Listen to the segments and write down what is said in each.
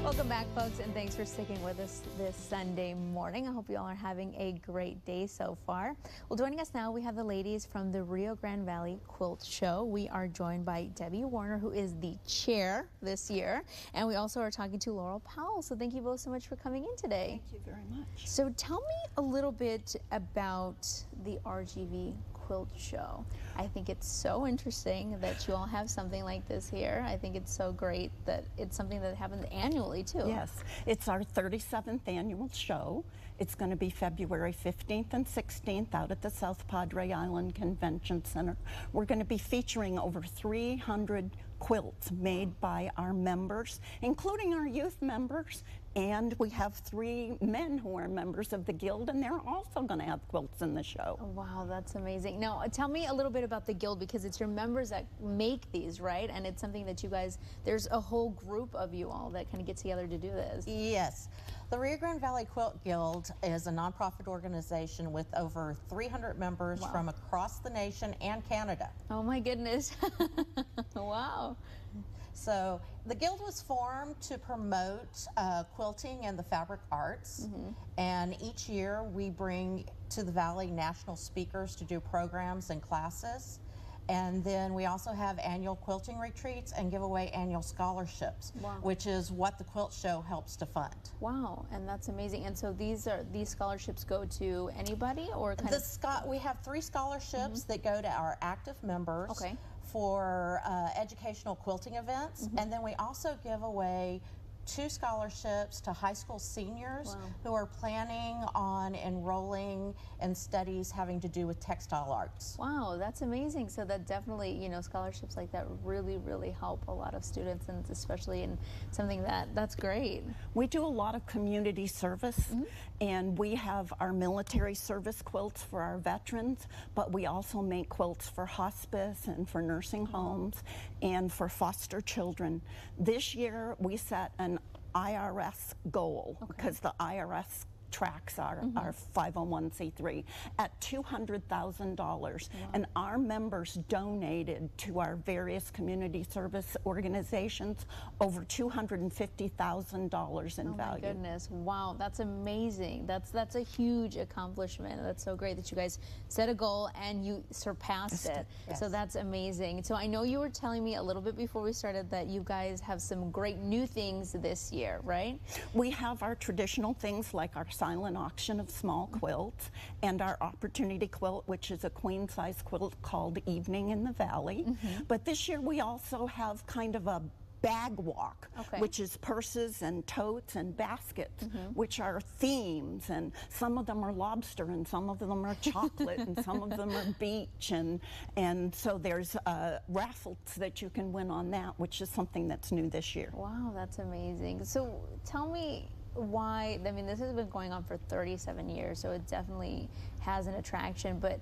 Welcome back, folks, and thanks for sticking with us this Sunday morning. I hope you all are having a great day so far. Well, joining us now, we have the ladies from the Rio Grande Valley Quilt Show. We are joined by Debbie Warner, who is the chair this year, and we also are talking to Laurel Powell. So thank you both so much for coming in today. Thank you very much. So tell me a little bit about the RGV Quilt Show. I think it's so interesting that you all have something like this here. I think it's so great that it's something that happens annually too. Yes, it's our 37th annual show. It's going to be February 15th and 16th out at the South Padre Island Convention Center. We're going to be featuring over 300 quilts made by our members, including our youth members, and we have 3 men who are members of the guild, and they're also going to have quilts in the show. Oh, wow, that's amazing. Now, tell me a little bit about the guild, because it's your members that make these, right? And it's something that you guys, there's a whole group of you all that kind of get together to do this. Yes. The Rio Grande Valley Quilt Guild is a nonprofit organization with over 300 members from across the nation and Canada. Oh my goodness. Wow. So the guild was formed to promote quilting and the fabric arts, and each year we bring to the Valley national speakers to do programs and classes. And then we also have annual quilting retreats and give away annual scholarships, which is what the quilt show helps to fund. Wow, and that's amazing. And so these scholarships go to anybody, or kind of? We have 3 scholarships that go to our active members for educational quilting events, and then we also give away 2 scholarships to high school seniors who are planning on enrolling in studies having to do with textile arts. Wow, that's amazing. So that definitely, you know, scholarships like that really, really help a lot of students, and especially in something that's great. We do a lot of community service, and we have our military service quilts for our veterans, but we also make quilts for hospice and for nursing homes and for foster children. This year we set an IRS goal, because the IRS tracks our 501c3 at $200,000, and our members donated to our various community service organizations over $250,000 in value. Oh my goodness, wow, that's amazing. That's a huge accomplishment. That's so great that you guys set a goal and you surpassed it. Yes. So that's amazing. So I know you were telling me a little bit before we started that you guys have some great new things this year, right? We have our traditional things like our silent auction of small quilts and our opportunity quilt, which is a queen size quilt called Evening in the Valley. But this year we also have kind of a bag walk, which is purses and totes and baskets, which are themes, and some of them are lobster and some of them are chocolate and some of them are beach, and so there's raffles that you can win on that, which is something that's new this year. Wow, that's amazing. So tell me why, I mean, this has been going on for 37 years, so it definitely has an attraction, but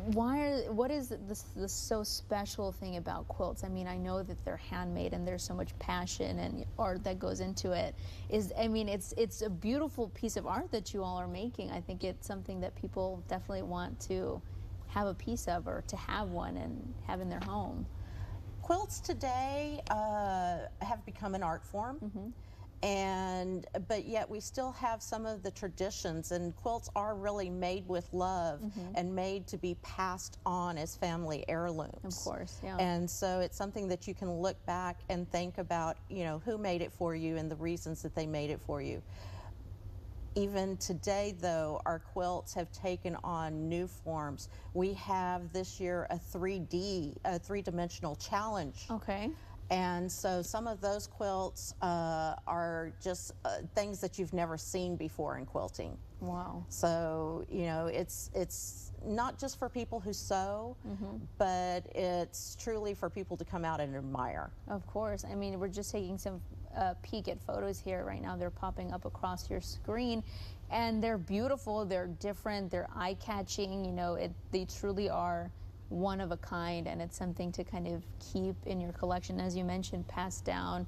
what is the so special thing about quilts? I mean, I know that they're handmade and there's so much passion and art that goes into it. I mean, it's a beautiful piece of art that you all are making. I think it's something that people definitely want to have a piece of, or to have one and have in their home. Quilts today have become an art form. But yet we still have some of the traditions, and quilts are really made with love and made to be passed on as family heirlooms. Of course, yeah. And so it's something that you can look back and think about, you know, who made it for you and the reasons that they made it for you. Even today, though, our quilts have taken on new forms. We have this year a 3-dimensional challenge. Okay. And so some of those quilts are just things that you've never seen before in quilting. Wow. So, you know, it's not just for people who sew, but it's truly for people to come out and admire. Of course. I mean, we're just taking some peek at photos here right now. They're popping up across your screen, and they're beautiful, they're different, they're eye-catching. You know, they truly are one of a kind, and it's something to kind of keep in your collection, as you mentioned, passed down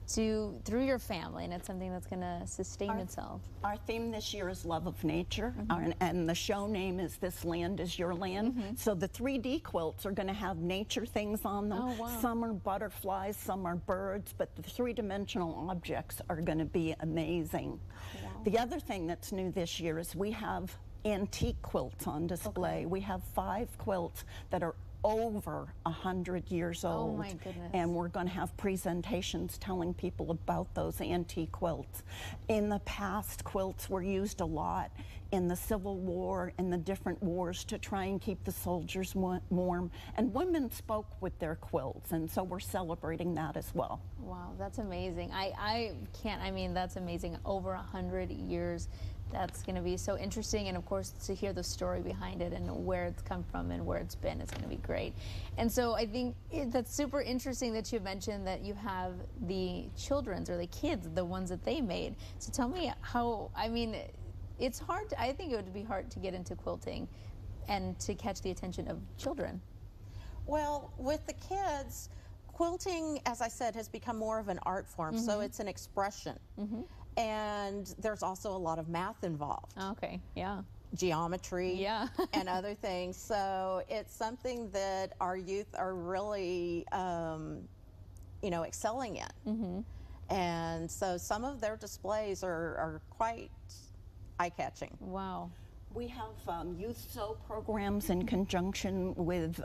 through your family, and it's something that's going to sustain itself. Our theme this year is Love of Nature, and the show name is This Land Is Your Land. So the 3D quilts are going to have nature things on them. Oh, wow. Some are butterflies, some are birds, but the three-dimensional objects are going to be amazing. Wow. The other thing that's new this year is we have antique quilts on display. We have 5 quilts that are over 100 years old. Oh my goodness. And we're going to have presentations telling people about those antique quilts. In the past, quilts were used a lot in the Civil War and the different wars to try and keep the soldiers warm. And women spoke with their quilts, and so we're celebrating that as well. Wow, that's amazing. I can't, I mean, that's amazing. Over 100 years. That's going to be so interesting, and of course to hear the story behind it and where it's come from and where it's been, it's going to be great. And so I think that's super interesting that you mentioned that you have the children's or the kids, the ones that they made. So tell me how, I mean, it's hard, I think it would be hard to get into quilting and to catch the attention of children. Well, with the kids, quilting, as I said, has become more of an art form, so it's an expression. And there's also a lot of math involved. Okay, yeah. Geometry, Yeah. and other things. So it's something that our youth are really, you know, excelling in. And so some of their displays are quite eye-catching. Wow. We have youth sew programs in conjunction with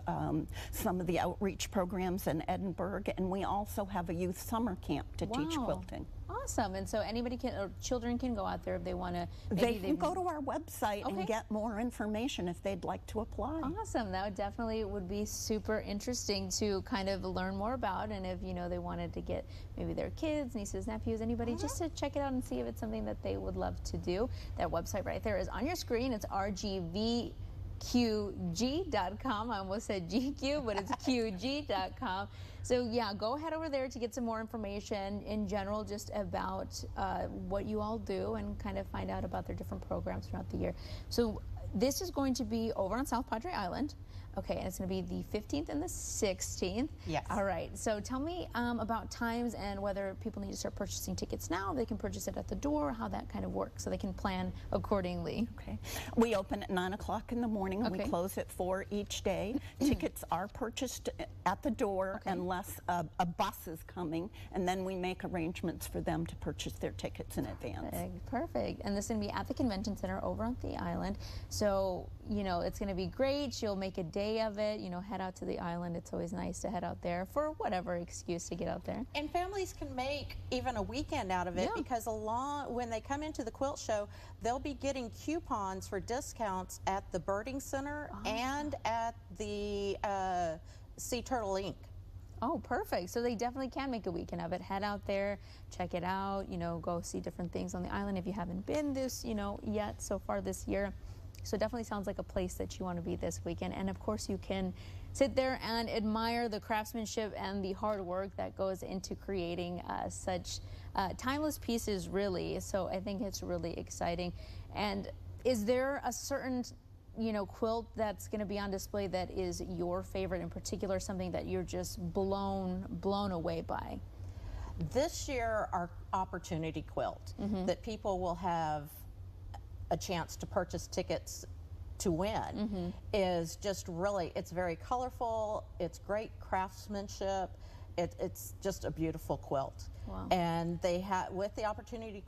some of the outreach programs in Edinburgh, and we also have a youth summer camp to teach quilting. Awesome. And so anybody can, or children can go out there if they want to. They can go to our website and get more information if they'd like to apply. Awesome. That would definitely would be super interesting to kind of learn more about, and if, you know, they wanted to get maybe their kids, nieces, nephews, anybody, just to check it out and see if it's something that they would love to do. That website right there is on your screen. It's RGVQG.com. I almost said GQ, but it's QG.com. So yeah, go ahead over there to get some more information in general just about what you all do and kind of find out about their different programs throughout the year. So this is going to be over on South Padre Island. Okay, and it's going to be the 15th and the 16th. Yes. All right, so tell me about times and whether people need to start purchasing tickets now, they can purchase it at the door, how that kind of works, so they can plan accordingly. Okay. We open at 9 o'clock in the morning, and we close at 4 each day. Tickets are purchased at the door unless a bus is coming, and then we make arrangements for them to purchase their tickets in advance. Perfect. And this is going to be at the convention center over on the island. So, you know, it's going to be great. You'll make a day of it, you know, head out to the island. It's always nice to head out there for whatever excuse to get out there. And families can make even a weekend out of it because when they come into the quilt show, they'll be getting coupons for discounts at the Birding Center and at the Sea Turtle Inc. Oh, perfect. So they definitely can make a weekend of it. Head out there, check it out, you know, go see different things on the island if you haven't been yet so far this year. So it definitely sounds like a place that you want to be this weekend. And of course you can sit there and admire the craftsmanship and the hard work that goes into creating such timeless pieces, really. So I think it's really exciting. And is there a certain, you know, quilt that's going to be on display that is your favorite in particular, something that you're just blown away by? This year, our opportunity quilt that people will have a chance to purchase tickets to win is just really, it's very colorful, it's great craftsmanship, it's just a beautiful quilt. Wow. And they have, with the opportunity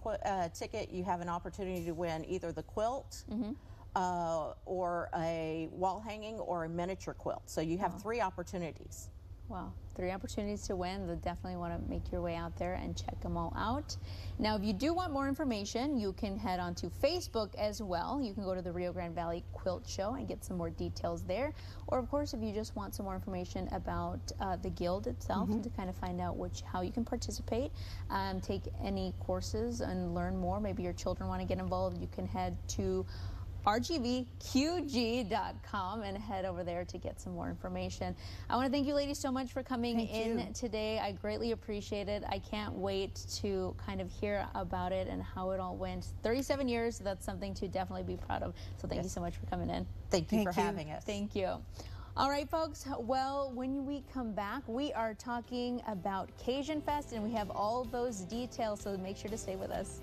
ticket, you have an opportunity to win either the quilt or a wall hanging or a miniature quilt. So you have 3 opportunities. Wow, 3 opportunities to win. You'll definitely want to make your way out there and check them all out. Now, if you do want more information, you can head on to Facebook as well. You can go to the Rio Grande Valley Quilt Show and get some more details there. Or, of course, if you just want some more information about the Guild itself to kind of find out how you can participate, take any courses and learn more. Maybe your children want to get involved. You can head to RGVQG.com and head over there to get some more information. I want to thank you ladies so much for coming in today. I greatly appreciate it. I can't wait to kind of hear about it and how it all went. 37 years, that's something to definitely be proud of. So thank you so much for coming in. Thank you for having us. Thank you. All right, folks. Well, when we come back, we are talking about Cajun Fest, and we have all those details, so make sure to stay with us.